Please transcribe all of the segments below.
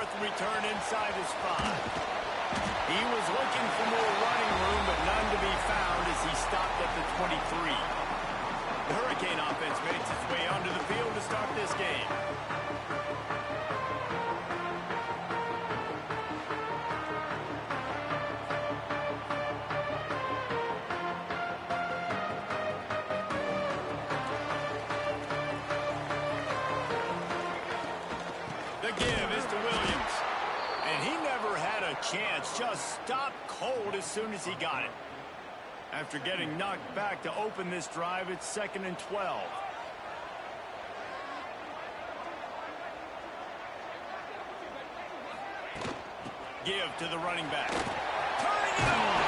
starts the return inside his 5. He was looking for more running room, but none to be found as he stopped at the 23. The Hurricane offense makes its way onto the field to start this game. The give is to Williams. And he never had a chance, just stopped cold as soon as he got it. After getting knocked back to open this drive, it's 2nd and 12. Give to the running back. Turning it on!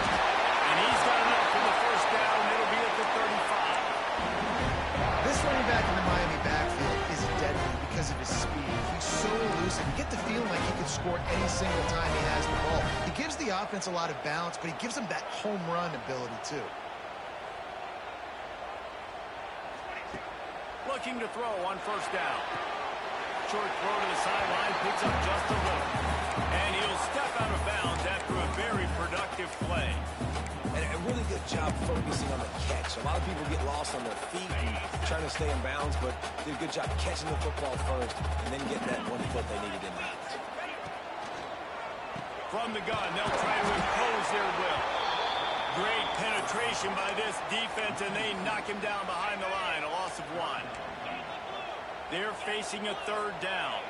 And he's got enough for the first down. It'll be at the 35. This running back in the Miami backfield is deadly because of his speed. He's so elusive. You get the feeling like he could score any single time he has the ball. He gives the offense a lot of balance, but he gives them that home run ability too. Looking to throw on first down. Short throw to the sideline, picks up just a little. And he'll step out of bounds after a very productive play. And a really good job focusing on the catch. A lot of people get lost on their feet trying to stay in bounds, but did a good job catching the football first and then get that 1 foot they needed in bounds. From the gun, they'll try to impose their will. Great penetration by this defense, and they knock him down behind the line, a loss of 1. They're facing a 3rd down.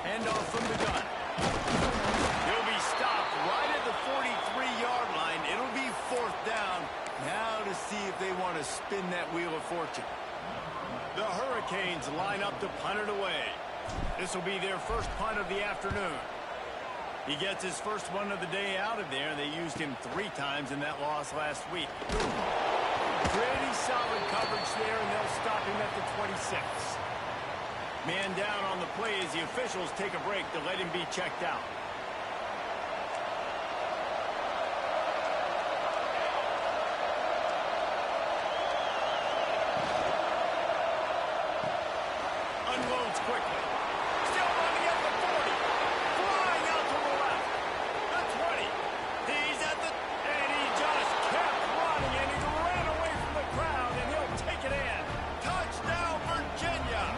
Handoff from the gun. He'll be stopped right at the 43-yard line. It'll be 4th down. Now to see if they want to spin that wheel of fortune. The Hurricanes line up to punt it away. This will be their first punt of the afternoon. He gets his first one of the day out of there. They used him 3 times in that loss last week. Pretty solid coverage there, and they'll stop him at the 26. Man down on the play as the officials take a break to let him be checked out. Unloads quickly. Still running at the 40. Flying out to the left. The 20. He's at the... And he just kept running, and he ran away from the crowd, and he'll take it in. Touchdown, Virginia!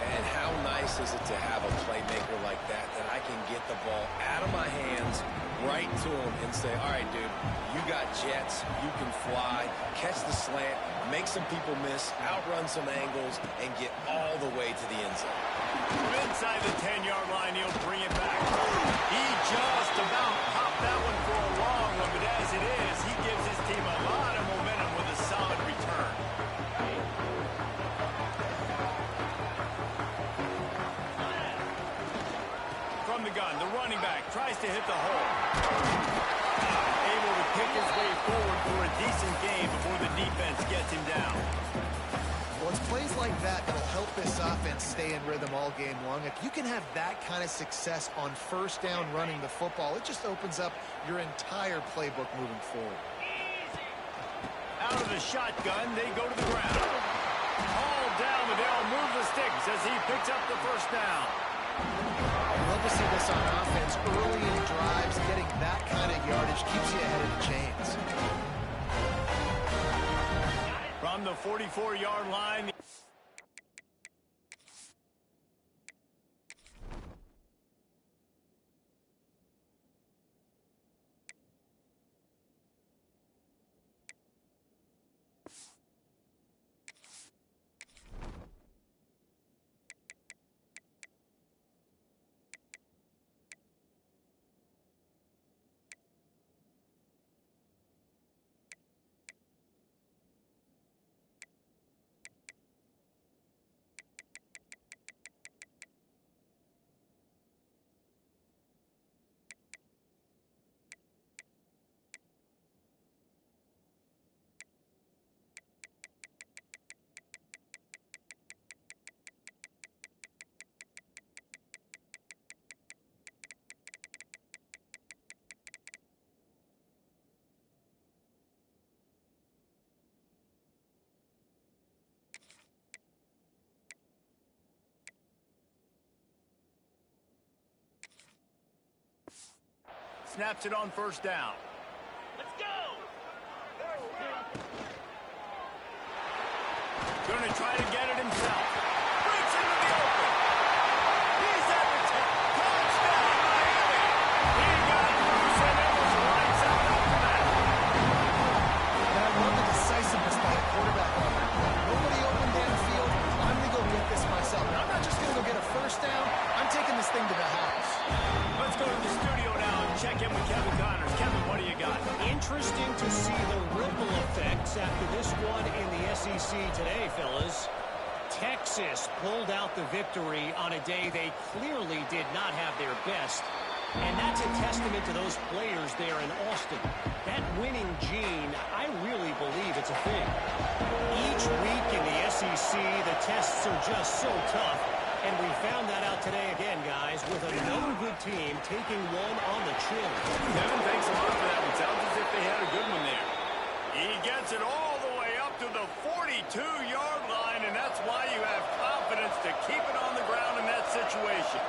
And how nice is it to have a playmaker like that I can get the ball out of my hands right to him and say, all right, dude, you got jets, you can fly, catch the slant, make some people miss, outrun some angles, and get all the way to the end zone. From inside the 10-yard line, he'll bring it back. He just about popped that one for a long one, but as it is, he gives his team a lot of momentum with a solid return. From the gun, the running back tries to hit the hole. Able to pick his way forward for a decent gain before the defense gets him down. Well, it's plays like that that'll help this offense stay in rhythm all game long. If you can have that kind of success on first down running the football, it just opens up your entire playbook moving forward. Out of the shotgun, they go to the ground. Hauled down, but they'll move the sticks as he picks up the first down. I love to see this on offense early in drives. Getting that kind of yardage keeps you ahead of the chains. From the 44-yard line. snaps it on first down. Let's go! Going to try to get it himself. Breaks into the open. He's at the 10. Touchdown, Miami. He got loose and it was lights out after that. And I love the decisiveness by the quarterback on that play. Nobody open downfield. I'm going to go get this myself. And I'm not just going to go get a first down. I'm taking this thing to the house. Let's go to the studio now and check in with Kevin Connors. Kevin, what do you got? Interesting to see the ripple effects after this one in the SEC today, fellas. Texas pulled out the victory on a day they clearly did not have their best. And that's a testament to those players there in Austin. That winning gene, I really believe it's a thing. Each week in the SEC, the tests are just so tough. And we found that out today again, guys, with another good team taking one on the chin. Kevin, thanks a lot for that. It sounds as if they had a good one there. He gets it all the way up to the 42-yard line, and that's why you have confidence to keep it on the ground in that situation.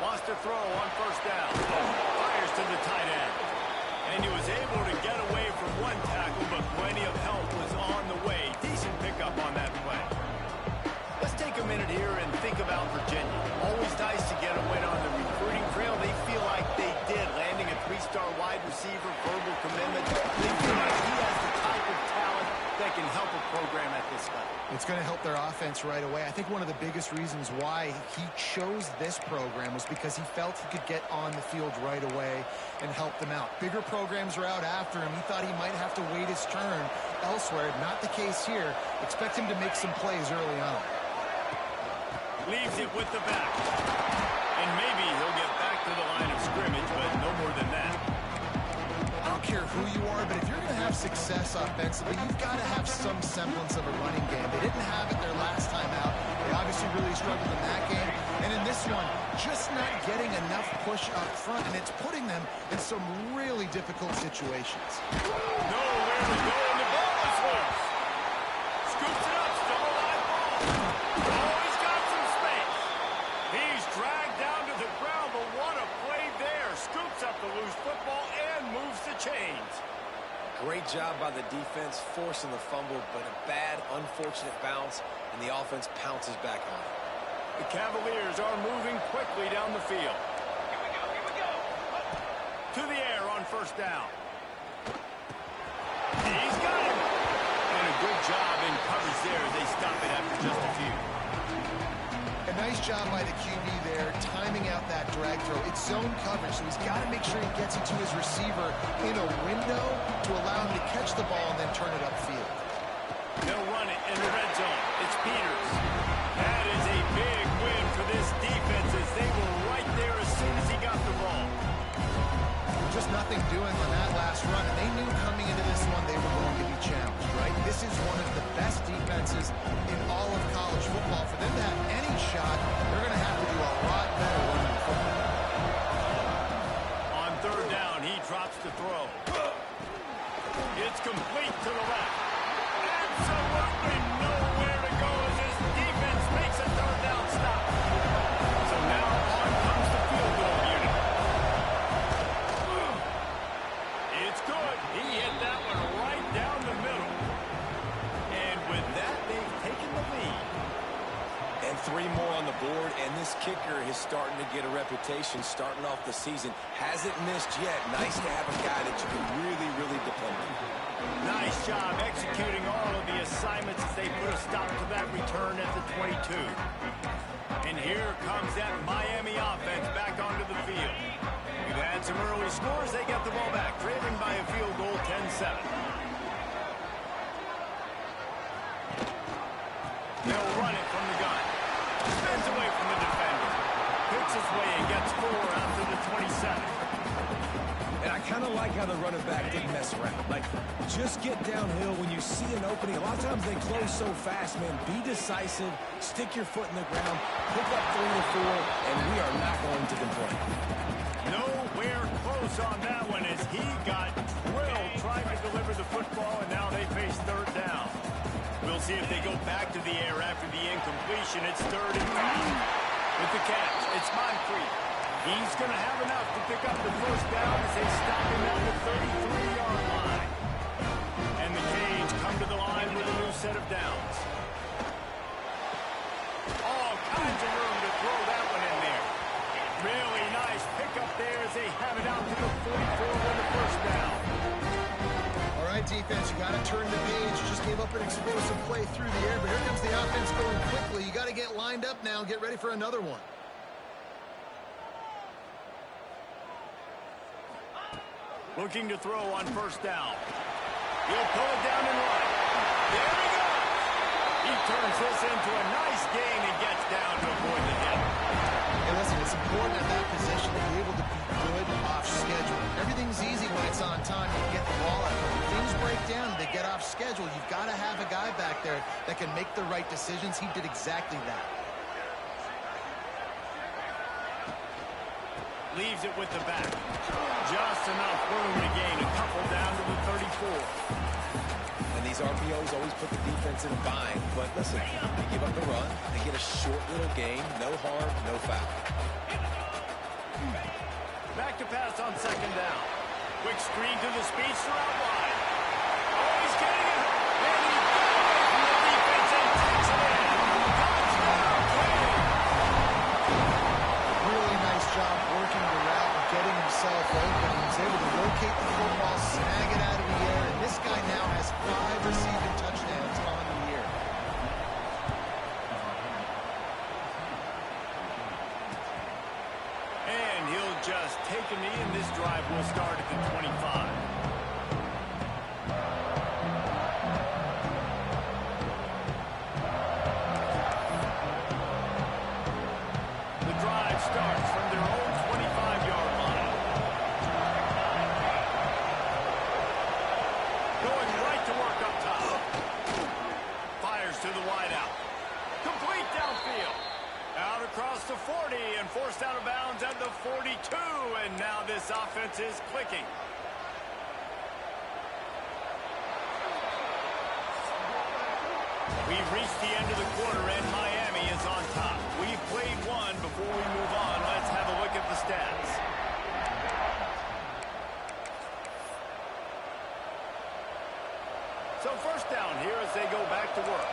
Wants to throw on first down. Fires to the tight end. And he was able to get away from one tackle, but plenty of help was on the way. Decent pickup on that play. Let's take a minute here and think about Virginia. Always nice to get a win on the recruiting trail. They feel like they did, landing a 3-star wide receiver, verbal commitment. They feel like he has the type of talent that can help a program at this level. It's going to help their offense right away. I think one of the biggest reasons why he chose this program was because he felt he could get on the field right away and help them out. Bigger programs are out after him. He thought he might have to wait his turn elsewhere. Not the case here. Expect him to make some plays early on. Leaves it with the back. And maybe he'll get back to the line of scrimmage, but no more than that. I don't care who you are, but if you're going to have success offensively, you've got to have some semblance of a running game. They didn't have it their last time out. They obviously really struggled in that game. And in this one, just not getting enough push up front, and it's putting them in some really difficult situations. Nowhere to go, and the ball is loose. Scoops it up, still a live ball. Oh, he's got some space. He's dragged down to the ground, but what a play there. Scoops up the loose football and moves the chains. Great job by the defense, forcing the fumble, but a bad, unfortunate bounce, and the offense pounces back on it. The Cavaliers are moving quickly down the field. Here we go. To the air on first down. He's got him. And a good job in coverage there. They stop it after just a few. A nice job by the QB there, timing out that drag throw. It's zone coverage, so he's got to make sure he gets it to his receiver in a window to allow him to catch the ball and then turn it upfield. They'll run it in the red zone. It's Peters. That is a big win for this defense as they were right there as soon as he got the ball. Just nothing doing on that last run, and they knew coming into this one they were going to be challenged, right? This is one of the best defenses in all of college football. For them to have any shot, they're going to have to do a lot better running the football. On third down, he drops the throw. It's complete to the left. Absolutely nowhere to go as his defense makes a third down stop. So now on comes the field goal unit. It's good. He hit that one right down the middle. And with that, they've taken the lead. And 3 more on the board, and this kicker is starting to get a reputation starting off the season. Hasn't missed yet. Nice to have a guy that you can really, really depend on. Nice job executing all of the assignments as they put a stop to that return at the 22. And here comes that Miami offense back onto the field. We've had some early scores. They get the ball back, trailing by a field goal 10-7. They'll run it from the gun. Spins away from the defender. Picks his way and gets 4 after the 27. And I kind of like how the running back didn't mess around. Like, just get downhill when you see an opening. A lot of times they close so fast, man. Be decisive, stick your foot in the ground, pick up 3 to 4, and we are not going to complain. Nowhere close on that one as he got drilled trying to deliver the football, and now they face third down. We'll see if they go back to the air after the incompletion. It's 3rd and 5. With the catch, it's Moncrief. He's going to have enough to pick up the first down as they stop him at the 33-yard line. And the Canes come to the line with a new set of downs. All kinds of room to throw that one in there. Really nice pickup there as they have it out to the 44 with the first down. All right, defense, you got to turn the page. Just gave up an explosive play through the air, but here comes the offense going quickly. You got to get lined up now and get ready for another one. Looking to throw on first down. He'll pull it down and run. There he goes. He turns this into a nice gain and gets down to avoid the hit. Hey, listen, it's important at that position to be able to be good off schedule. Everything's easy when it's on time. You get the ball out. When things break down and they get off schedule, you've got to have a guy back there that can make the right decisions. He did exactly that. Leaves it with the back. Just enough room to gain a couple down to the 34. And these RPOs always put the defense in a bind. But listen, they give up the run. They get a short little gain. No harm, no foul. Back to pass on second down. Quick screen to the speedster out wide. Oh, he's getting it. And he got away from the defense and takes it in. Touchdown, Canes. Really nice job working the route and getting himself open. He was able to locate the football, snag it out of the air, and this guy now has 5 receiving touchdowns on the year. And he'll just take a knee, and this drive will start at the 25. The drive starts from their own 25-yard line. Going right to work up top. Fires to the wideout. Complete downfield. Out across the 40 and forced out of bounds at the 42. And now this offense is clicking. We've reached the end of the quarter and Miami is on top. We've played one. Before we move on, let's have a look at the stats. So first down here as they go back to work.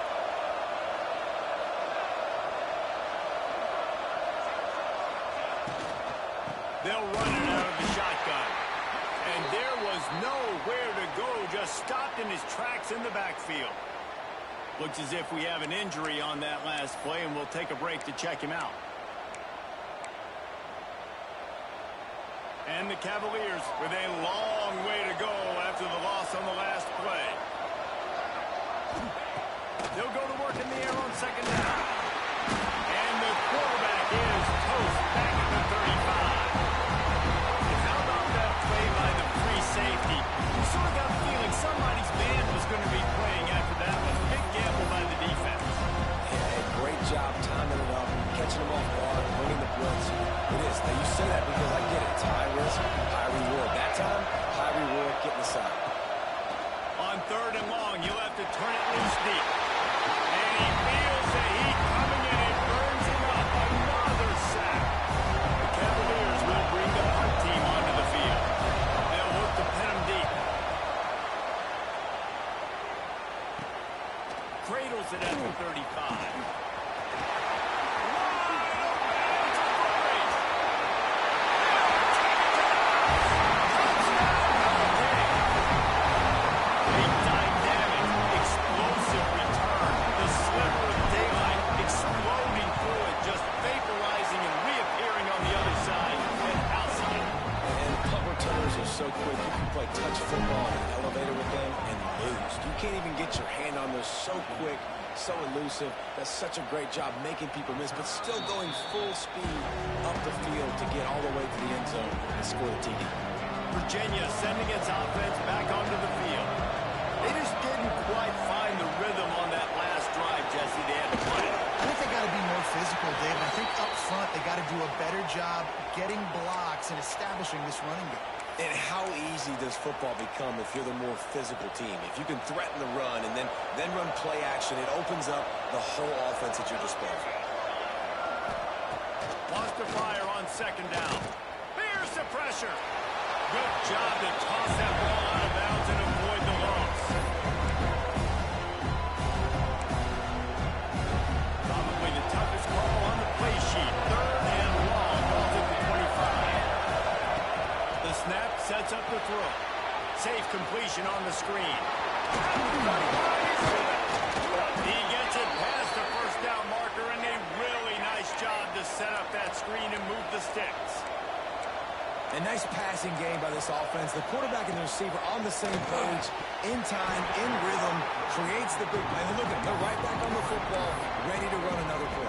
They'll run it out of the shotgun. And there was nowhere to go, just stopped in his tracks in the backfield. Looks as if we have an injury on that last play, and we'll take a break to check him out. And the Cavaliers with a long way to go after the loss on the last play. They'll go to work in the air on second down. And the quarterback is toast back at the 35. And how about that play by the free safety? You sort of got a feeling somebody's band was going to be playing after that one. Big gamble by the defense. Yeah, great job timing it up, catching them off guard, winning the blitz. It is. Now, you say that because I get it. It's high risk, high reward. That time, high reward, getting the side. On third and long, you'll have to turn it loose deep. And he feels the heat coming in and burns him up. Another sack. The Cavaliers will bring the punt team onto the field. They'll look to pin him deep. Cradles it at the 35. So quick, you can play touch football in an elevator with them and lose. You can't even get your hand on those. So quick, so elusive. That's such a great job making people miss, but still going full speed up the field to get all the way to the end zone and score the TD. Virginia sending its offense back onto the field. They just didn't quite find the rhythm on that last drive, Jesse. They had to punt it. I think they got to be more physical, Dave. I think up front they got to do a better job getting blocks and establishing this running game. And how easy does football become if you're the more physical team? If you can threaten the run and then run play action, it opens up the whole offense at your disposal. Wants to fire on second down. Here's the pressure. Good job to toss that ball out of bounds and avoid the loss. Probably the toughest call on the play sheet. Third and long. Ball's at the 25. The snap sets up the throw. Safe completion on the screen. He gets it past the first down marker, and a really nice job to set up that screen and move the sticks. A nice passing game by this offense. The quarterback and the receiver on the same page, in time, in rhythm, creates the big play. And look at them, they're right back on the football, ready to run another play.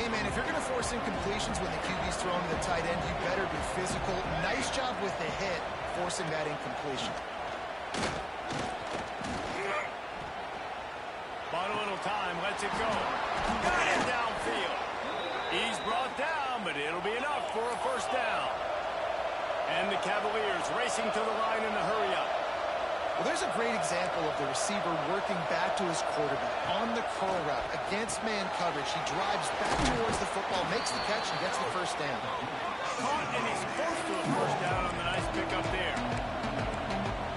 Hey, man, if you're going to force incompletions when the QB's throwing to the tight end, you better be physical. Nice job with the hit, forcing that incompletion. Bought a little time, lets it go. Got it downfield. He's brought down, but it'll be enough for a first down. And the Cavaliers racing to the line in the hurry-up. Well, there's a great example of the receiver working back to his quarterback on the curl route against man coverage. He drives back towards the football, makes the catch, and gets the first down. Caught, and he's close to a first down on the nice pickup there.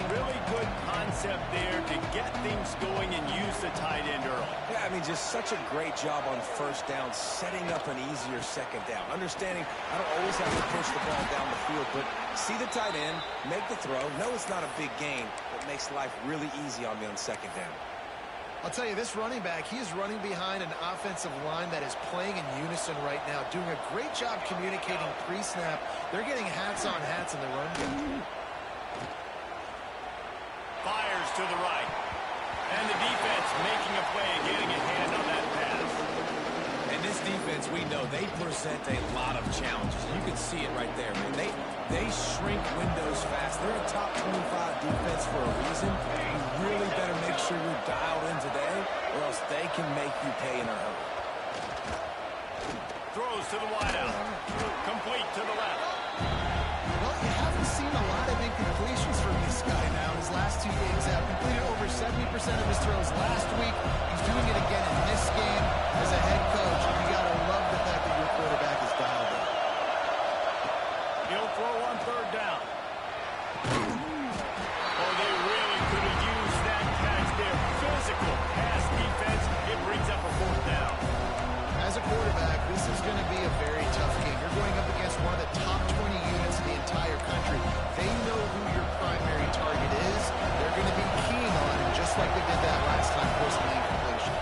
Really good concept there to get things going and use the tight end early. Yeah, I mean, just such a great job on first down, setting up an easier second down. Understanding I don't always have to push the ball down the field, but see the tight end, make the throw. No, it's not a big gain, but makes life really easy on me on second down. I'll tell you, this running back, he is running behind an offensive line that is playing in unison right now, doing a great job communicating pre-snap. They're getting hats on hats in the run game. Fires to the right. And the defense making a play and getting a hand on that pass. And this defense, we know, they present a lot of challenges. You can see it right there, man. They shrink windows fast. They're a top 25 defense for a reason. You really better make sure you're dialed in today, or else they can make you pay in a hurry. Throws to the wideout. Complete to the left. Well, you haven't seen a lot of incompletions from this guy now. His last 2 games have completed over 70% of his throws last week. He's doing it again in this game. As a head coach, you got to love the fact that your quarterback is dialed in. He'll throw on third down. Oh, they really could have used that catch there. Physical pass defense. It brings up a fourth down. As a quarterback, this is going to be a very tough game. You're going up against one of the top 20 units in the entire country. They know who your primary target is. They're going to be keen on him, just like they did that last time, forcing the incompletion.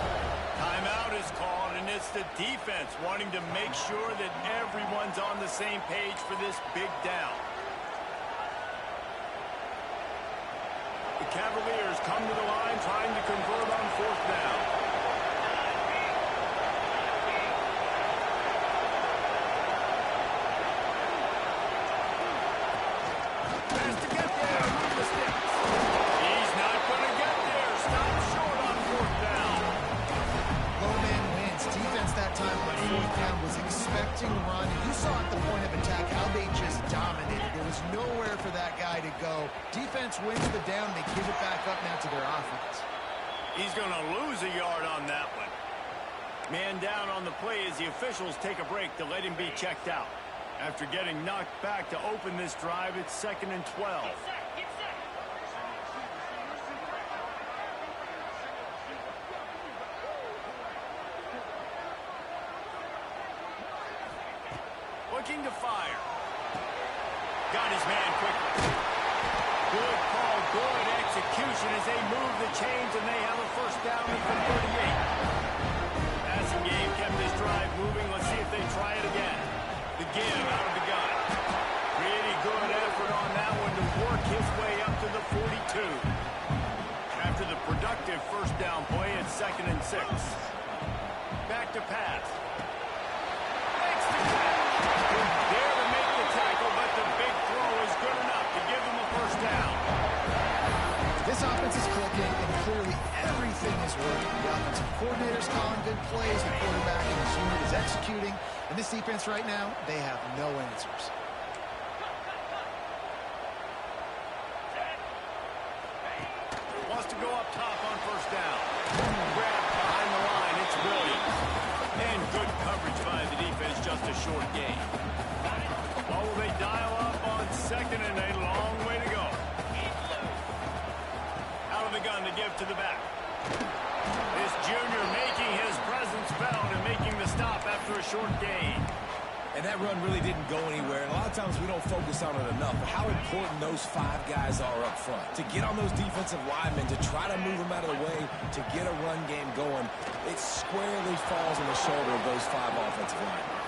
Timeout is called, and it's the defense wanting to make sure that everyone's on the same page for this big down. The Cavaliers come to the line trying to convert on fourth down. Run. You saw at the point of attack how they just dominated. There was nowhere for that guy to go. Defense wins the down. They give it back up now to their offense. He's going to lose a yard on that one. Man down on the play as the officials take a break to let him be checked out. After getting knocked back to open this drive, it's 2nd and 12. Looking to fire. Got his man quickly. Good call, good execution as they move the chains, and they have a first down at the 38. Passing game kept this drive moving. Let's see if they try it again. The give out of the gun. Pretty good effort on that one to work his way up to the 42. After the productive first down play, it's 2nd and 6. Back to pass. Makes the catch. There to make the tackle, but the big throw is good enough to give them a first down. This offense is clicking, and clearly everything is working. The offensive coordinator's calling good plays. The quarterback in his unit is executing. And this defense right now, they have no answers. Wants to go up top on first down. Grab behind the line. It's brilliant. And good coverage by the defense just a short short gain. And that run really didn't go anywhere. And a lot of times we don't focus on it enough. But how important those 5 guys are up front. To get on those defensive linemen, to try to move them out of the way, to get a run game going, it squarely falls on the shoulder of those 5 offensive linemen.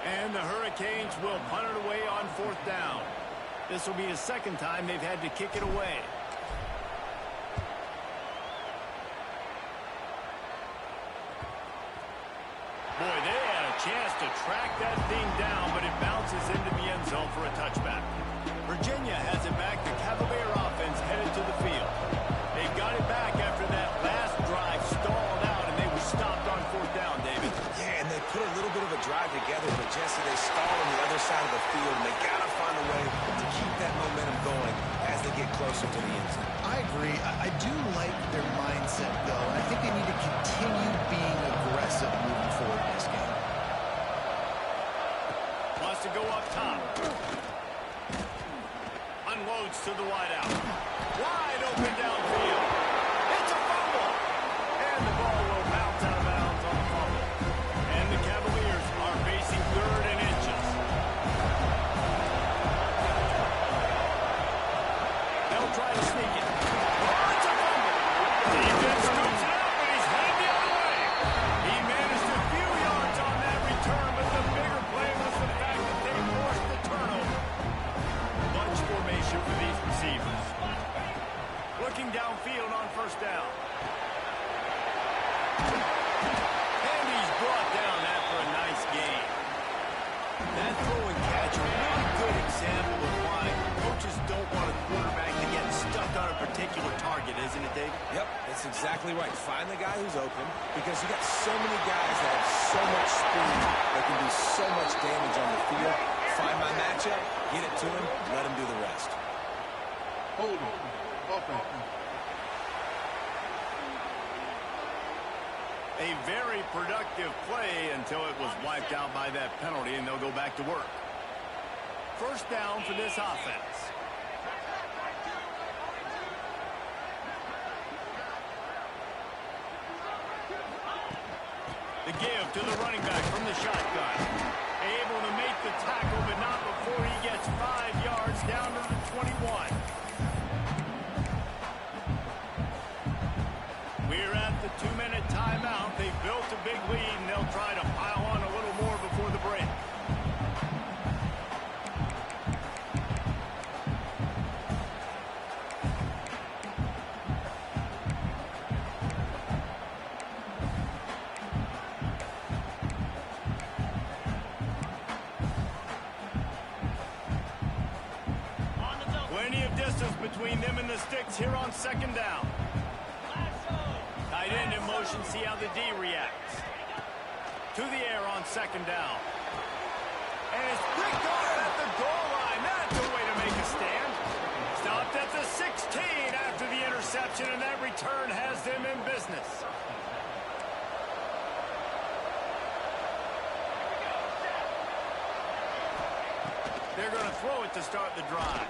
And the Hurricanes will punt it away on 4th down. This will be the 2nd time they've had to kick it away. Boy, they had a chance to track that thing down, but it bounces into the end zone for a touchback. Virginia has it back. The Cavalier offense headed to the field. They got it back after that last drive stalled out, and they were stopped on 4th down, David. Yeah, and they put a little bit of a drive together, but Jesse, they stall on the other side of the field, and they got to find a way to keep that momentum going as they get closer to the end zone. I agree. I do like their mindset, though. I think they need to continue being aggressive moving forward in this game. Wants to go up top. Unloads to the wideout. Wide open downfield. It's a fumble. And the ball will bounce out of bounds on the fumble. And the Cavaliers are facing 3rd and inches. They'll try to sneak it. Oh, it's a fumble. Defense scoops it up, and he's headed the other way. He managed a few yards on that return, but the bigger play was the fact that they forced the turnover. Bunch formation for these receivers. Looking downfield on 1st down. And he's brought down after a nice gain. That throw and catch, a really good example of why coaches don't want a quarterback to get stuck on a particular target, isn't it, David? Yep, that's exactly right. Find the guy who's open, because you got so many guys that have so much speed that can do so much damage on the field. Find my matchup, get it to him, let him do the rest. Hold on. Okay. A very productive play until it was wiped out by that penalty, and they'll go back to work. 1st down for this offense. The give to the running back from the shotgun. Able to make the tackle, but not before he gets 5 yards down to the 21. We're at the 2-minute timeout. They've built a big lead, and they'll try to pile on a little more before the break. Plenty of distance between them and the sticks here on 2nd down. Tight end in motion, see how the D reacts. To the air on 2nd down. And it's picked off at the goal line. That's a way to make a stand. Stopped at the 16 after the interception, and that return has them in business. They're going to throw it to start the drive.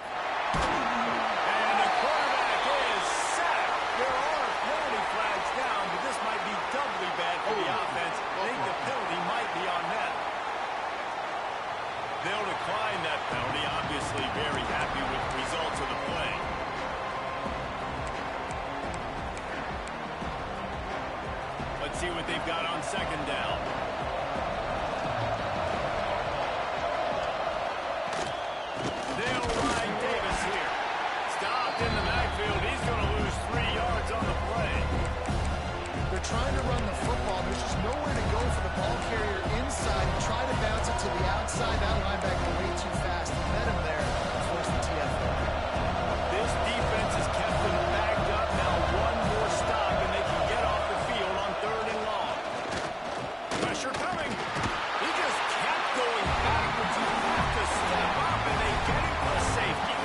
And the quarterback is sacked. There are penalty flags down, but this might be doubly bad for the offense. I think the penalty might be on them. They'll decline that penalty. Obviously very happy with the results of the play. Let's see what they've got on 2nd down. They'll ride Davis here. Stopped in the backfield. He's going to lose 3 yards on the play. They're trying to run the football. There's just nowhere to go for the ball carrier inside. You try to bounce it to the outside. That linebacker way too fast. He met him there. Forced the TFL. This defense has kept them backed up. Now one more stop, and they can get off the field on 3rd and long. Pressure coming. He just kept going backwards. You have to step up, and they get him for a safety.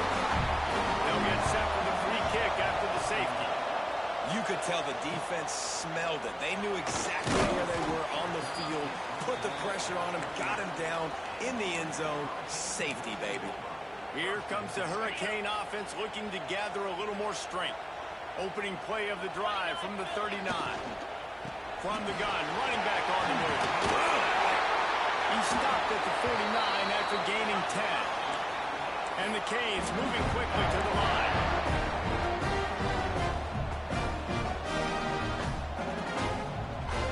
They'll get set for the free kick after the safety. You could tell the defense smelled it. They knew exactly where they were on the field, put the pressure on him, got him down in the end zone. Safety, baby. Here comes the Hurricane offense looking to gather a little more strength. Opening play of the drive from the 39. From the gun, running back on the move. He stopped at the 49 after gaining 10. And the Canes moving quickly to the line.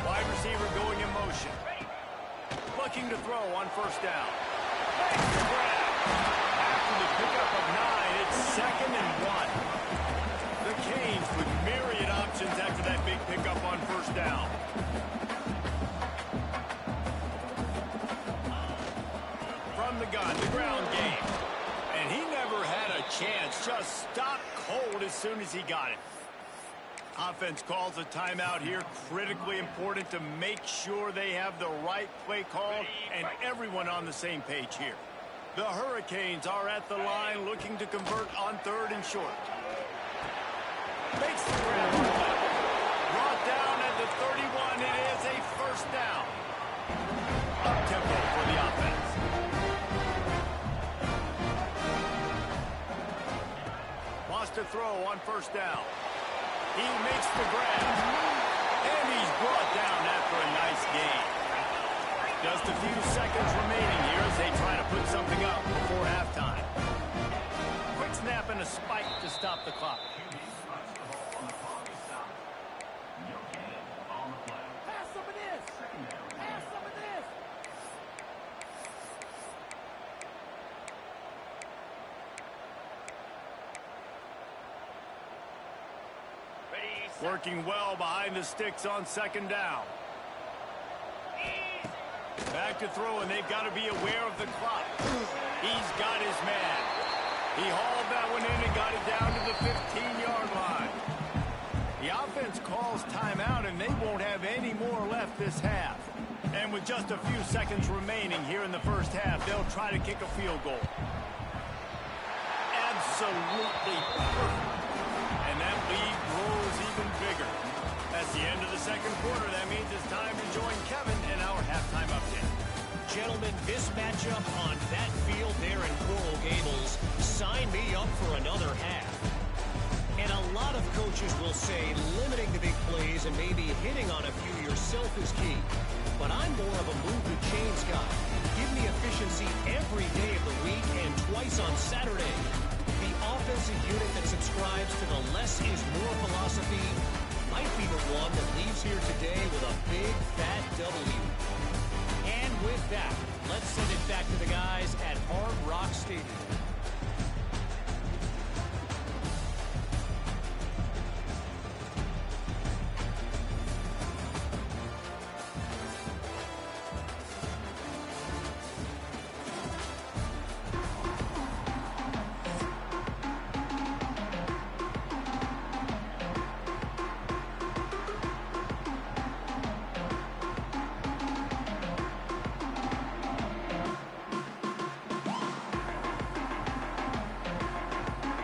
Wide receiver going in motion. Looking to throw on first down. Makes the grab. After the pickup of 9, it's 2nd and 1. The Canes with myriad options after that big pickup on first down. From the gun, the ground game. And he never had a chance. Just stopped cold as soon as he got it. Offense calls a timeout here. Critically important to make sure they have the right play call and everyone on the same page here. The Hurricanes are at the line looking to convert on 3rd and short. Makes the grab. Brought down at the 31. It is a first down. Up-tempo for the offense. Lost a throw on first down. He makes the grab. And he's brought down after a nice gain. Just a few seconds remaining here as they try to put something up before halftime. Quick snap and a spike to stop the clock. Pass some of this. Pass some of this. Working well behind the sticks on 2nd down. Back to throw, and they've got to be aware of the clock. He's got his man. He hauled that one in and got it down to the 15-yard line. The offense calls timeout, and they won't have any more left this half. And with just a few seconds remaining here in the first half, they'll try to kick a field goal. Absolutely perfect. And that lead grows even bigger. That's the end of the second quarter. That means it's time to join Kevin in our halftime update. Gentlemen, this matchup on that field there in Coral Gables, sign me up for another half. And a lot of coaches will say limiting the big plays and maybe hitting on a few yourself is key. But I'm more of a move the chains guy. Give me efficiency every day of the week and twice on Saturday. The offensive unit that subscribes to the less is more philosophy might be the one that leaves here today with a big fat W. And with that, let's send it back to the guys at Hard Rock Stadium.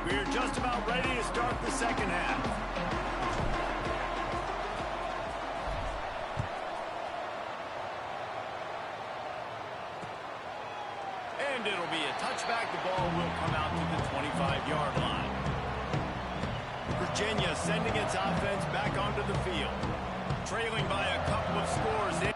We're just about ready to start the second half. And it'll be a touchback. The ball will come out to the 25-yard line. Virginia sending its offense back onto the field. Trailing by a couple of scores.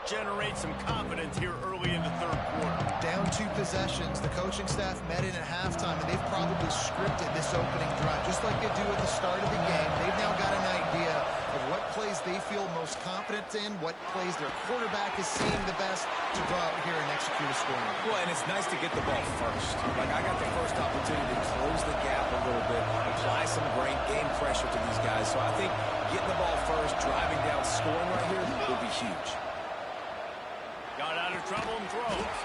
generate some confidence here early in the third quarter. Down 2 possessions. The coaching staff met in at halftime, and they've probably scripted this opening drive, just like they do at the start of the game. They've now got an idea of what plays they feel most confident in, what plays their quarterback is seeing the best to go out here and execute a scoring. Well, and it's nice to get the ball first. Like, I got the first opportunity to close the gap a little bit, apply some great game pressure to these guys. So I think getting the ball first, driving down, scoring right here will be huge. Got out of trouble and throws.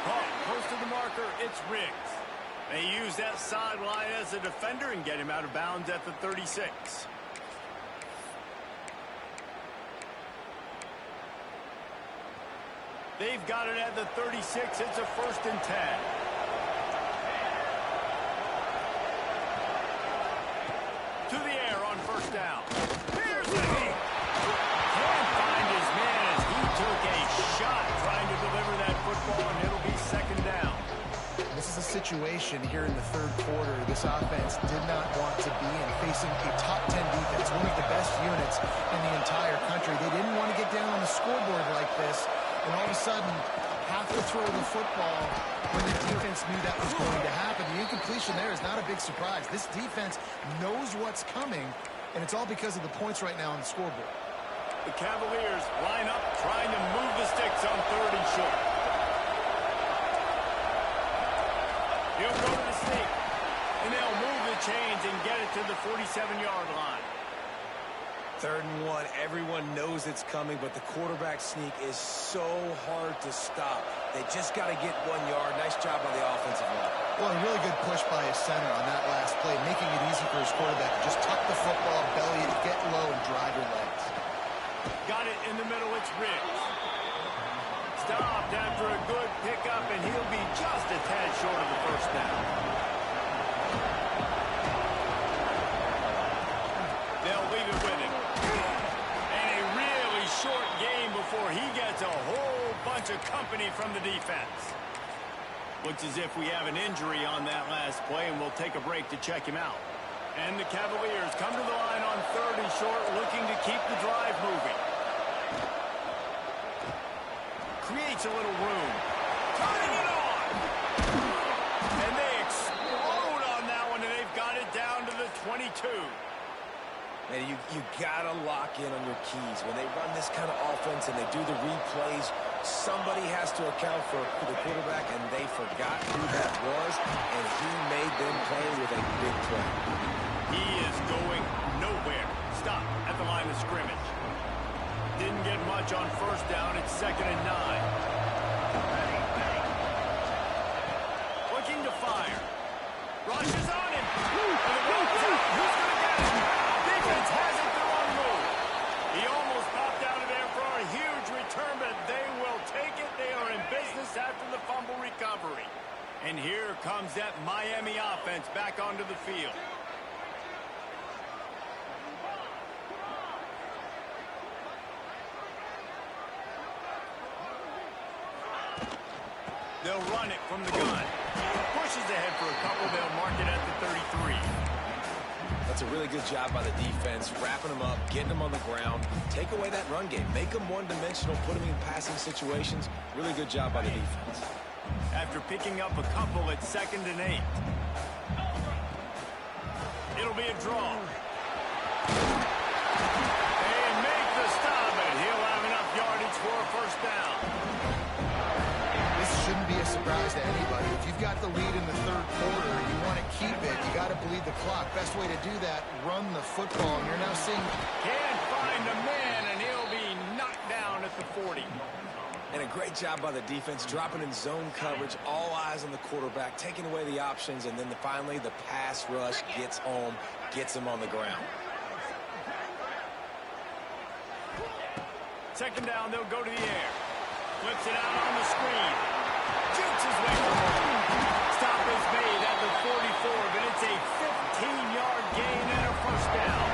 Caught close to the marker. It's Riggs. They use that sideline as a defender and get him out of bounds at the 36. They've got it at the 36. It's a 1st and 10. To the air on 1st down. Here's the heat. Can't find his man as he took a shot trying to deliver that football, and it'll be 2nd down. This is a situation here in the third quarter this offense did not want to be in, facing a top 10 defense, one of the best units in the entire country. They didn't want to get down on the scoreboard like this, and all of a sudden have to throw the football when the defense knew that was going to happen. The incompletion there is not a big surprise. This defense knows what's coming, and it's all because of the points right now on the scoreboard. The Cavaliers line up trying to move the sticks on 3rd and short. He'll go to the sneak, and they'll move the chains and get it to the 47-yard line. 3rd and 1. Everyone knows it's coming, but the quarterback sneak is so hard to stop. They just got to get 1 yard. Nice job by the offensive line. Well, a really good push by his center on that last play, making it easy for his quarterback to just tuck the football, belly it, get low, and drive your legs. Got it in the middle. It's Riggs. Stopped after a good pickup, and he'll be just a tad short of the 1st down. They'll leave it with him. And a really short game before he gets a whole bunch of company from the defense. Looks as if we have an injury on that last play, and we'll take a break to check him out. And the Cavaliers come to the line on 3rd and short, looking to keep the drive moving. Creates a little room. Turning it on! And they explode on that one, and they've got it down to the 22. Man, you got to lock in on your keys. When they run this kind of offense and they do the replays, somebody has to account for the quarterback, and they forgot who that was, and he made them play with a big play. He is going nowhere. Stop at the line of scrimmage. Didn't get much on 1st down. It's 2nd and 9. Looking to fire. Rushes on him. And the ball's out. Who's going to get it? Defense has it. They're on the move. He almost popped out of there for a huge return, but they will take it. They are in business after the fumble recovery. And here comes that Miami offense back onto the field. They'll run it from the gun. Pushes ahead for a couple. They'll mark it at the 33. That's a really good job by the defense, wrapping them up, getting them on the ground. Take away that run game. Make them one-dimensional, put them in passing situations. Really good job by the defense. After picking up a couple, it's 2nd and 8. It'll be a draw. They make the stop, and he'll have enough yardage for a 1st down. This shouldn't be a surprise to anybody. If you've got the lead in the third quarter and you want to keep it, you got to bleed the clock. Best way to do that, run the football. And you're now seeing... Can't find a man, and he'll be knocked down at the 40. And a great job by the defense, dropping in zone coverage, all eyes on the quarterback, taking away the options, and then finally the pass rush gets home, gets him on the ground. 2nd down, they'll go to the air. Flips it out on the screen. Jukes his way forward. Stop is made at the 44, but it's a 15-yard gain and a 1st down.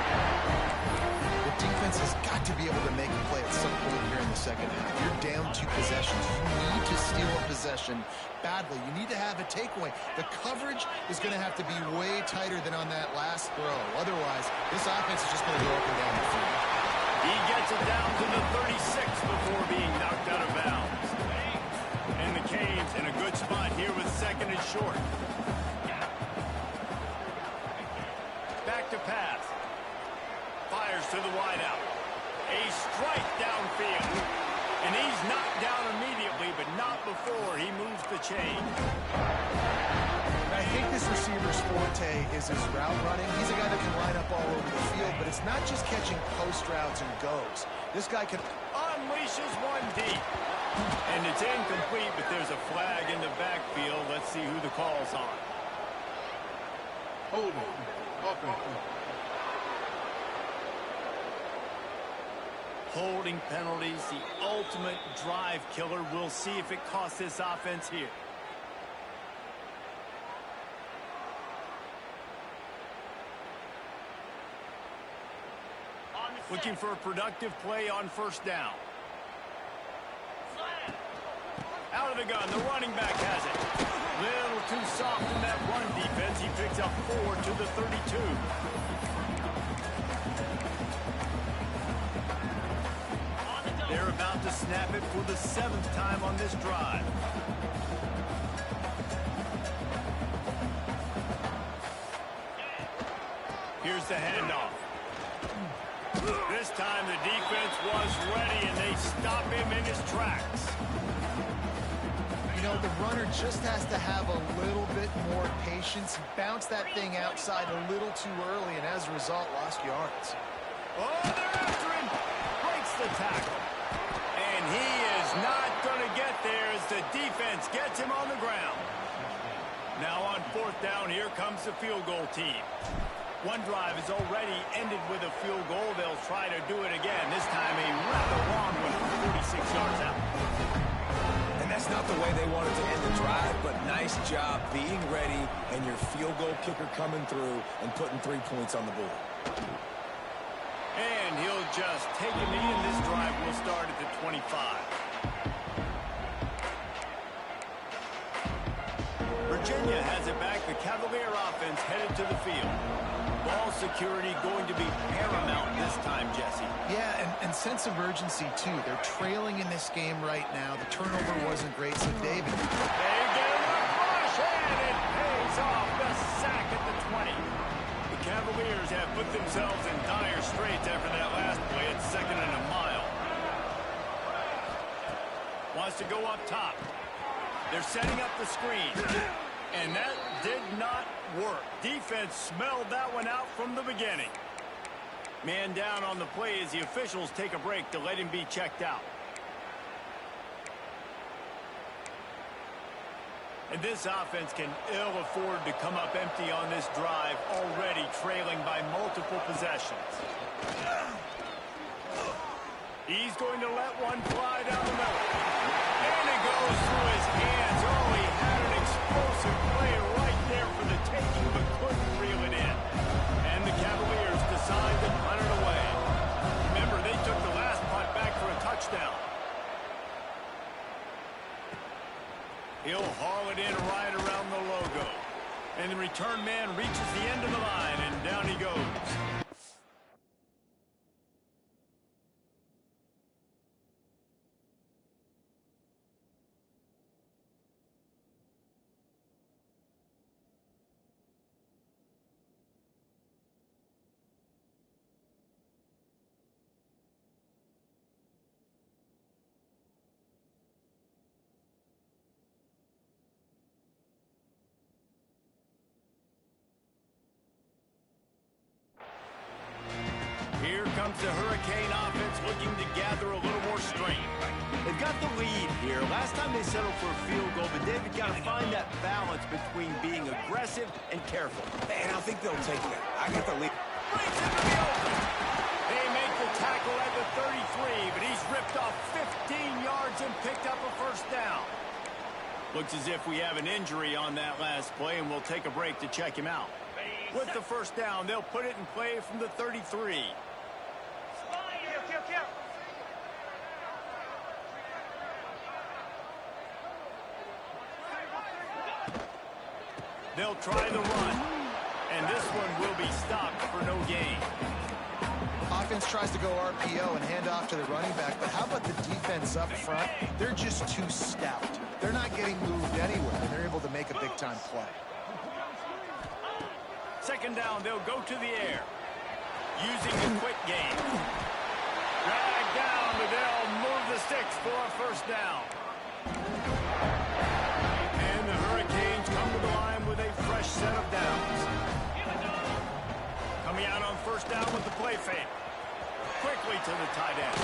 The defense has got to be able to make a play at some point here in the second half. You're down 2 possessions. You need to steal a possession badly. You need to have a takeaway. The coverage is going to have to be way tighter than on that last throw. Otherwise, this offense is just going to go up and down the field. He He gets it down to the 36 before being knocked out of bounds. And the Canes in a good spot here with second and short. Back to pass. Fires to the wideout. A strike downfield. And he's knocked down immediately, but not before he moves the chain. I think this receiver's forte is his route running. He's a guy that can line up all over the field, but it's not just catching post routes and goes. This guy can Unleashes one deep. And it's incomplete, but there's a flag in the backfield. Let's see who the call's on. Holding. Offense. Holding penalties, the ultimate drive killer. We'll see if it costs this offense here. Looking for a productive play on first down. Out of the gun, the running back has it. Little too soft in that run defense. He picks up 4 to the 32. They're about to snap it for the 7th time on this drive. Here's the handoff. This time the defense was ready, and they stop him in his tracks. You know, the runner just has to have a little bit more patience. Bounce that thing outside a little too early, and as a result, lost yards. Oh, they're after him. Breaks the tackle. And he is not going to get there as the defense gets him on the ground. Now on fourth down, here comes the field goal team. One drive is already ended with a field goal. They'll try to do it again. This time a rather long one, 46 yards out. And that's not the way they wanted to end the drive, but nice job being ready and your field goal kicker coming through and putting 3 points on the board. And he'll just take a knee, and this drive will start at the 25. Virginia has it back. The Cavalier offense headed to the field. Ball security going to be paramount this time, Jesse. Yeah, and sense of urgency, too. They're trailing in this game right now. The turnover wasn't great, so David. They get a rush, and it pays off. The sack at the 20. The Cavaliers have put themselves in dire straits after that last play at 2nd and a mile. Wants to go up top. They're setting up the screen. And that did not work. Defense smelled that one out from the beginning. Man down on the play as the officials take a break to let him be checked out. And this offense can ill afford to come up empty on this drive, already trailing by multiple possessions. He's going to let one fly down the middle. And it goes through his hands. Oh, he had an explosive play right there for the taking, but couldn't reel it in. And the Cavaliers decide to punt it away. Remember, they took the last punt back for a touchdown. He'll haul it in right around the logo. And the return man reaches the end of the line, and down he goes. Here comes the Hurricane offense looking to gather a little more strength. They've got the lead here. Last time they settled for a field goal, but David got to find that balance between being aggressive and careful. And I think they'll take that. I got the lead. Breaks into the open. They make the tackle at the 33, but he's ripped off 15 yards and picked up a first down. Looks as if we have an injury on that last play, and we'll take a break to check him out. With the first down, they'll put it in play from the 33. They'll try the run, and this one will be stopped for no gain. Offense tries to go RPO and hand off to the running back, but how about the defense up front? They're just too stout. They're not getting moved anywhere, and they're able to make a big-time play. Second down, they'll go to the air. Using the quick game. Drag down, but they'll move the sticks for a first down. And the Hurricanes come to the line with a fresh set of downs. Coming out on first down with the play fake. Quickly to the tight end.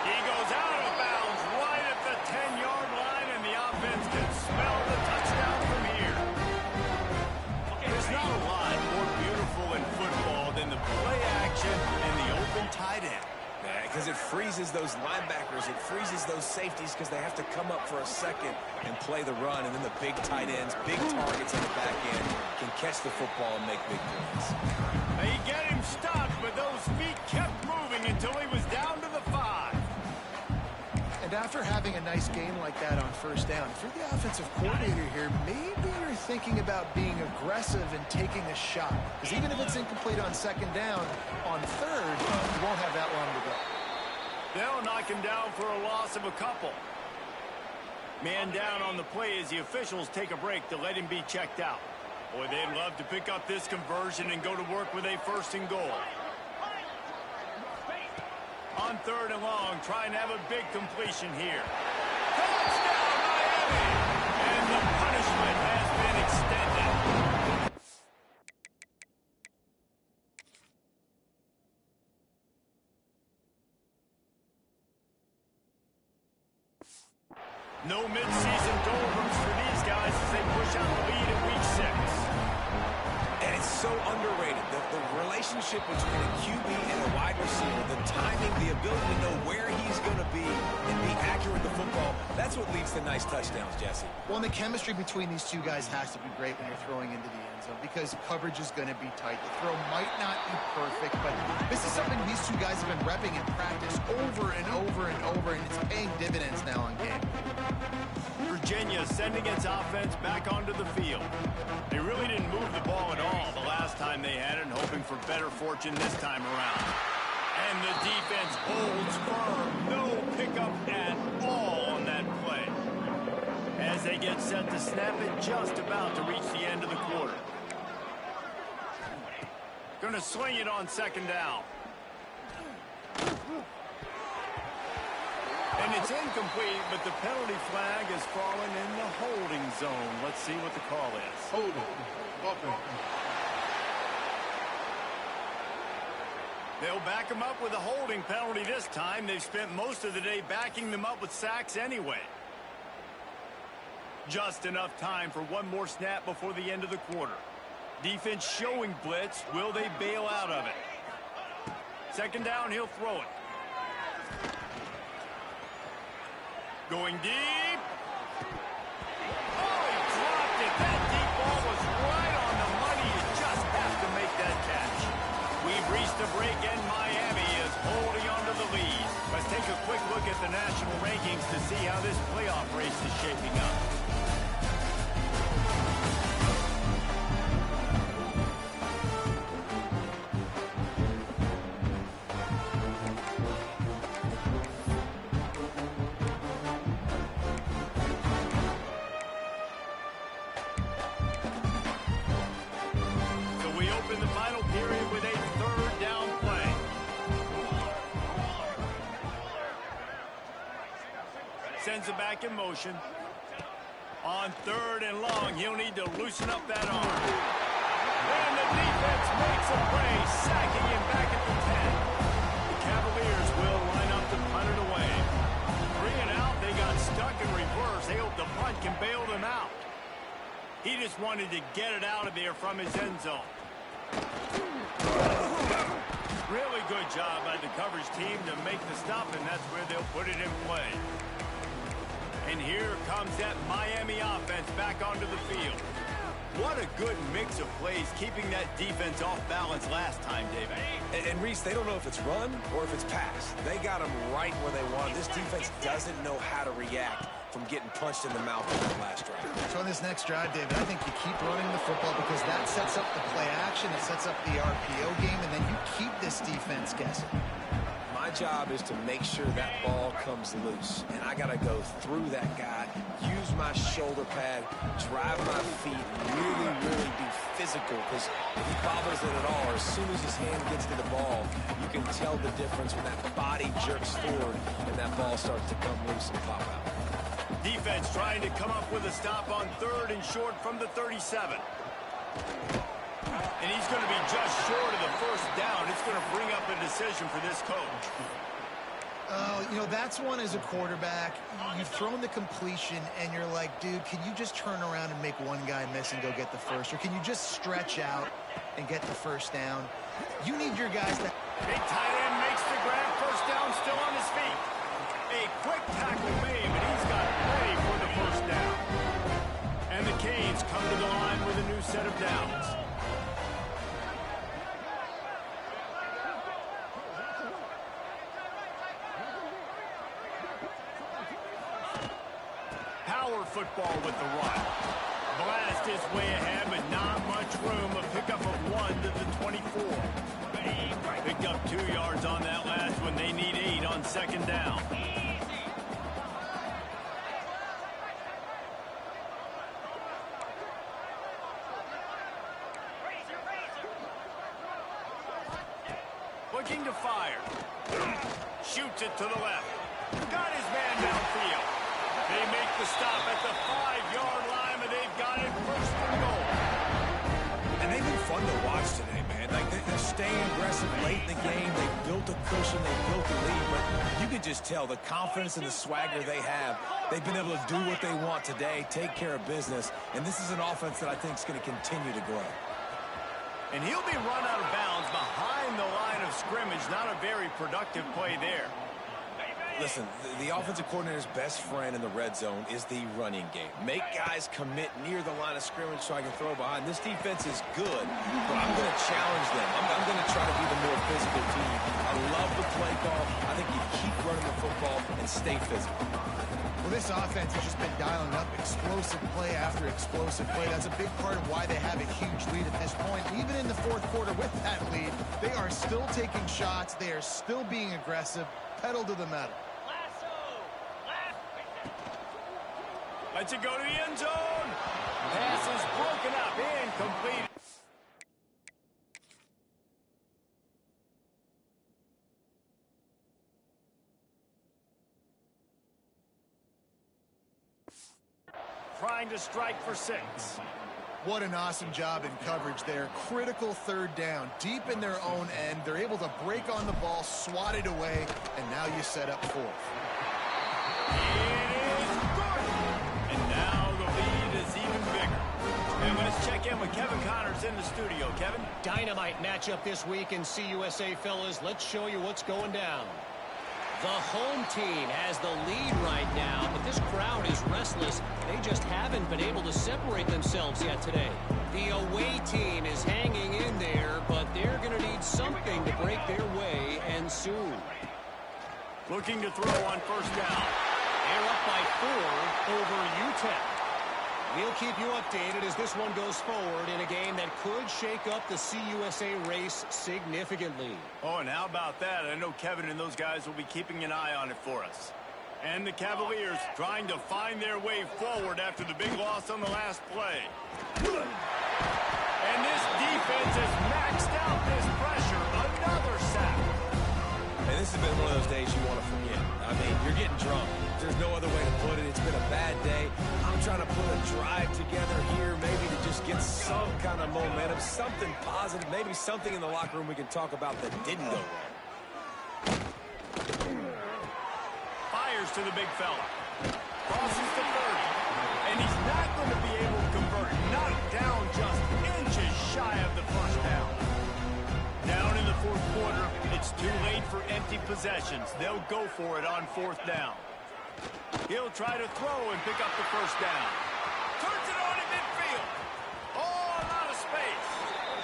He goes out of bounds right at the 10-yard line, and the offense can smell the touchdown from here. There's not a lot more beautiful in football than the play action and the open tight end. Because it freezes those linebackers. It freezes those safeties because they have to come up for a second and play the run. And then the big tight ends, big targets on the back end can catch the football and make big plays. They get him stopped, but those feet kept moving until he was down to the 5. And after having a nice game like that on first down, if you're the offensive coordinator here, maybe you're thinking about being aggressive and taking a shot. Because even if it's incomplete on second down, on third, you won't have that long to go. They'll knock him down for a loss of a couple. Man down on the play as the officials take a break to let him be checked out. Boy, they'd love to pick up this conversion and go to work with a first and goal. On third and long, trying to have a big completion here. Touchdown, Miami! And the punishment has been extended. No midseason doldrums for these guys as they push out the lead in week 6. And it's so underrated. The relationship between a QB and a wide receiver, the timing, the ability to know where he's going to be and be accurate with the football, that's what leads to nice touchdowns, Jesse. Well, and the chemistry between these two guys has to be great when you're throwing into the end zone because coverage is going to be tight. The throw might not be perfect, but this is something these two guys have been repping in practice over and over and over, and it's paying dividends now on game. Virginia sending its offense back onto the field. They really didn't move the ball at all the last time they had it, and hoping for better fortune this time around. And the defense holds firm. No pickup at all on that play. As they get set to snap it, just about to reach the end of the quarter. Gonna swing it on second down. And it's incomplete, but the penalty flag has fallen in the holding zone. Let's see what the call is. Holding. Bumping. They'll back them up with a holding penalty this time. They've spent most of the day backing them up with sacks anyway. Just enough time for one more snap before the end of the quarter. Defense showing blitz. Will they bail out of it? Second down, he'll throw it. Going deep. Oh, he dropped it. That deep ball was right on the money. You just have to make that catch. We've reached a break, and Miami is holding on to the lead. Let's take a quick look at the national rankings to see how this playoff race is shaping up. Sends it back in motion. On third and long, he'll need to loosen up that arm. And the defense makes a play, sacking him back at the 10. The Cavaliers will line up to punt it away. 3 and out, they got stuck in reverse. They hope the punt can bail them out. He just wanted to get it out of there from his end zone. Really good job by the coverage team to make the stop, and that's where they'll put it in play. And here comes that Miami offense back onto the field. What a good mix of plays, keeping that defense off balance last time, David. And Reese, they don't know if it's run or if it's pass. They got them right where they want. This defense doesn't know how to react from getting punched in the mouth in the last drive. So on this next drive, David, I think you keep running the football because that sets up the play action, it sets up the RPO game, and then you keep this defense guessing. job is to make sure that ball comes loose. And I got to go through that guy, use my shoulder pad, drive my feet, really, really be physical. Because if he bobbles it at all, or as soon as his hand gets to the ball, you can tell the difference when that body jerks forward and that ball starts to come loose and pop out. Defense trying to come up with a stop on 3rd and short from the 37. And he's going to be just short of the first down. It's going to bring up a decision for this coach. You know, that's one as a quarterback. You've thrown the completion, and you're like, dude, can you just turn around and make one guy miss and go get the first? Or can you just stretch out and get the first down? You need your guys to... Big tight end makes the grab. First down, still on his feet. A quick tackle made, but he's got ready for the first down. And the Canes come to the line with a new set of downs. Power football with the run. Blast is way ahead, but not much room. A pickup of 1 to the 24. Picked up 2 yards on that last one. They need 8 on second down. Looking to fire. Shoots it to the left. Got his man downfield. They make the stop at the 5-yard line, and they've got it first and goal. And they've been fun to watch today, man. Like, they're staying aggressive late in the game. They built a cushion. They built a lead. But you can just tell the confidence and the swagger they have. They've been able to do what they want today, take care of business. And this is an offense that I think is going to continue to grow. And he'll be run out of bounds behind the line of scrimmage. Not a very productive play there. Listen, the offensive coordinator's best friend in the red zone is the running game. Make guys commit near the line of scrimmage so I can throw behind. This defense is good, but I'm going to challenge them. I'm going to try to be the more physical team. I love the play call. I think you keep running the football and stay physical. Well, this offense has just been dialing up explosive play after explosive play. That's a big part of why they have a huge lead at this point. Even in the fourth quarter with that lead, they are still taking shots. They are still being aggressive. Pedal to the metal. Lets it go to the end zone. Pass is broken up. Incomplete. Trying to strike for 6. What an awesome job in coverage there. Critical 3rd down. Deep in their own end. They're able to break on the ball, swat it away, and now you set up 4th. And let's check in with Kevin Connors in the studio. Kevin? Dynamite matchup this week in CUSA, fellas. Let's show you what's going down. The home team has the lead right now, but this crowd is restless. They just haven't been able to separate themselves yet today. The away team is hanging in there, but they're going to need something to break their way, and soon. Looking to throw on first down. They're up by 4 over UTEP. We'll keep you updated as this one goes forward in a game that could shake up the CUSA race significantly. Oh, and how about that? I know Kevin and those guys will be keeping an eye on it for us. And the Cavaliers trying to find their way forward after the big loss on the last play. And this defense has maxed out this pressure. Another sack. And this has been one of those days you want to forget. I mean, you're getting drunk. There's no other way to put it. It's been a bad day. I'm trying to put a drive together here, maybe to just get some kind of momentum, something positive, maybe something in the locker room we can talk about that didn't go wrong. Fires to the big fella. Crosses the 30. And he's not going to be able to convert. Knocked down just inches shy of the first down. Down in the fourth quarter, it's too late for empty possessions. They'll go for it on 4th down. He'll try to throw and pick up the first down. Turns it on in midfield. Oh, a lot of space.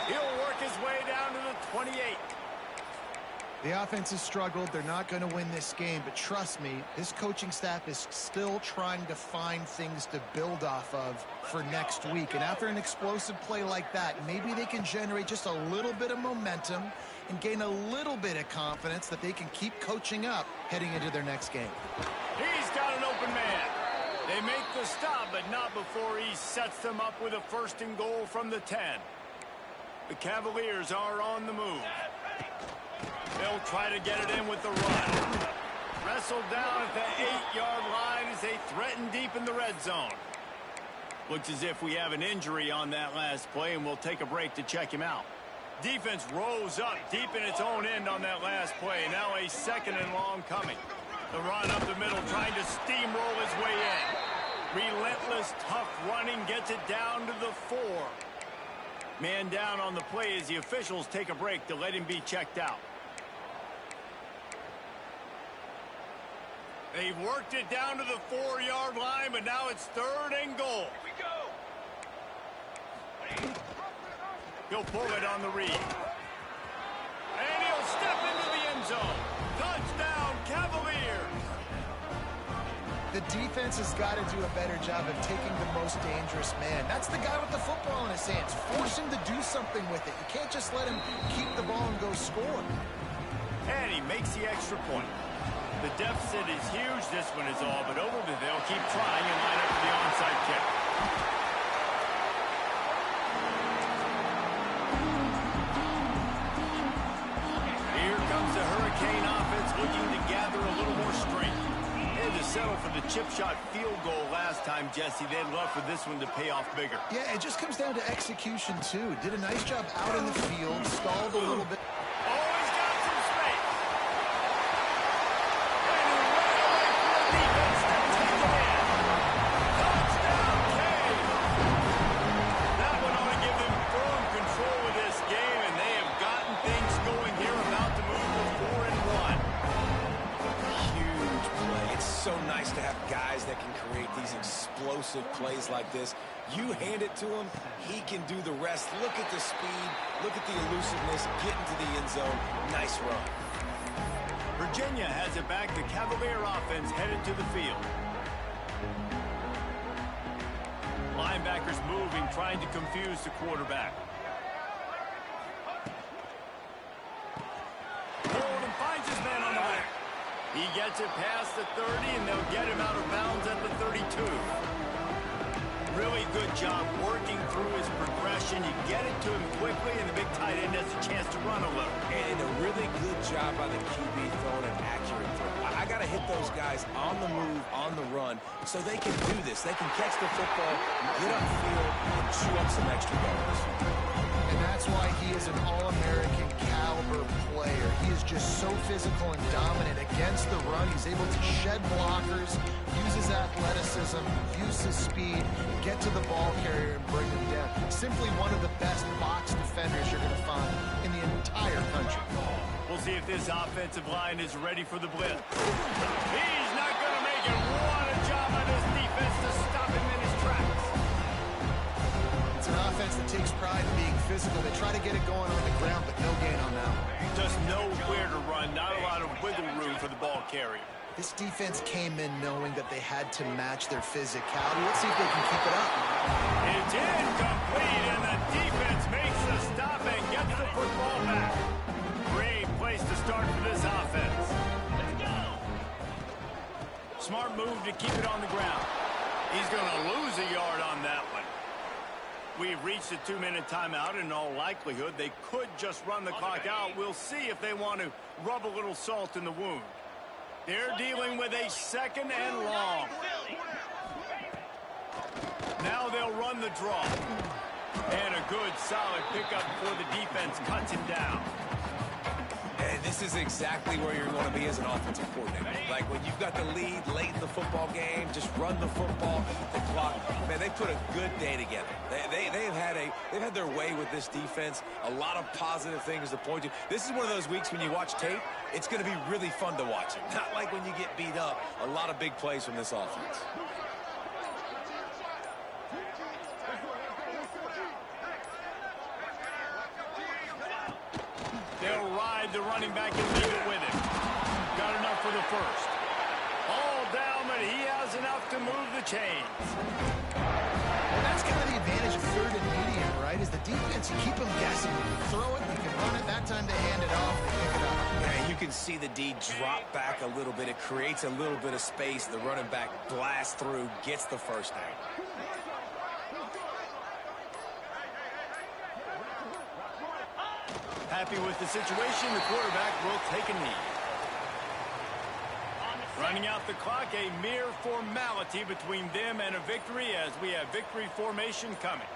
He'll work his way down to the 28. The offense has struggled. They're not going to win this game, but trust me, this coaching staff is still trying to find things to build off of for next week. And after an explosive play like that, maybe they can generate just a little bit of momentum and gain a little bit of confidence that they can keep coaching up heading into their next game. He's got an open man. They make the stop, but not before he sets them up with a 1st and goal from the 10. The Cavaliers are on the move. They'll try to get it in with the run. Wrestled down at the 8-yard line as they threaten deep in the red zone. Looks as if we have an injury on that last play, and we'll take a break to check him out. Defense rose up deep in its own end on that last play. Now a 2nd and long coming. The run up the middle, trying to steamroll his way in. Relentless, tough running, gets it down to the 4. Man down on the play as the officials take a break to let him be checked out. They've worked it down to the 4-yard line, but now it's 3rd and goal. Here we go. He'll pull it on the read. And he'll step into the end zone. Touchdown, Cavaliers. The defense has got to do a better job of taking the most dangerous man. That's the guy with the football in his hands. Force him to do something with it. You can't just let him keep the ball and go score. And he makes the extra point. The deficit is huge. This one is all but over, but they'll keep trying and line up for the onside kick. Here comes the Hurricane offense looking to gather a little more strength. They had to settle for the chip shot field goal last time, Jesse. They'd love for this one to pay off bigger. Yeah, it just comes down to execution, too. Did a nice job out in the field, stalled a little bit. Always got some space. And he ran away from the defense to take it in. Touchdown, Cave. That one ought to give them firm control of this game, and they have gotten things going here, about to move to 4 and 1. Huge play. It's so nice to have guys that can create these explosive plays like this. You hand it to him, he can do the rest. Look at the speed, look at the elusiveness, get into the end zone. Nice run. Virginia has it back. The Cavalier offense headed to the field. Linebackers moving, trying to confuse the quarterback. Holden finds his man on the back. He gets it past the 30, and they'll get him out of bounds at the 32. Really good job working through his progression. You get it to him quickly, and the big tight end has a chance to run a little. And a really good job by the QB throwing an accurate throw. I got to hit those guys on the move, on the run, so they can do this. They can catch the football, get upfield, and chew up some extra yards. And that's why he is an All-American caliber player. He is just so physical and dominant against the run. He's able to shed blockers, use his athleticism, use his speed, get to the ball carrier and bring him down. Simply one of the best box defenders you're going to find in the entire country. We'll see if this offensive line is ready for the blitz. He's not going to make it. What a job by this defense to stop him in his tracks. It's an offense that takes pride in being physical. They try to get it going on the ground, but no gain on that one. Just nowhere to run. Not a lot of wiggle room for the ball carrier. This defense came in knowing that they had to match their physicality. Let's see if they can keep it up. It's incomplete, and the defense makes the stop and gets the football back. Great place to start for this offense. Smart move to keep it on the ground. He's going to lose a yard on that one. We've reached a 2-minute timeout. In all likelihood, they could just run the clock out. We'll see if they want to rub a little salt in the wound. They're dealing with a 2nd and long. Now they'll run the draw. And a good, solid pickup before the defense cuts him down. And this is exactly where you're going to be as an offensive coordinator. Like when you've got the lead late in the football game, just run the football, the clock. Man, they put a good day together. They've had their way with this defense. A lot of positive things to point to. This is one of those weeks when you watch tape, it's going to be really fun to watch it. Not like when you get beat up. A lot of big plays from this offense. They'll ride the running back and leave it with him. Got enough for the first. All down, but he has enough to move the chains. That's kind of the advantage of 3rd and medium, right? is the defense, you keep them guessing. You throw it, you can run it. That time they hand it off, they pick it up. Yeah, you can see the D drop back a little bit. It creates a little bit of space. The running back blasts through, gets the first down. Happy with the situation, the quarterback will take a knee. Running out the clock, a mere formality between them and a victory as we have victory formation coming.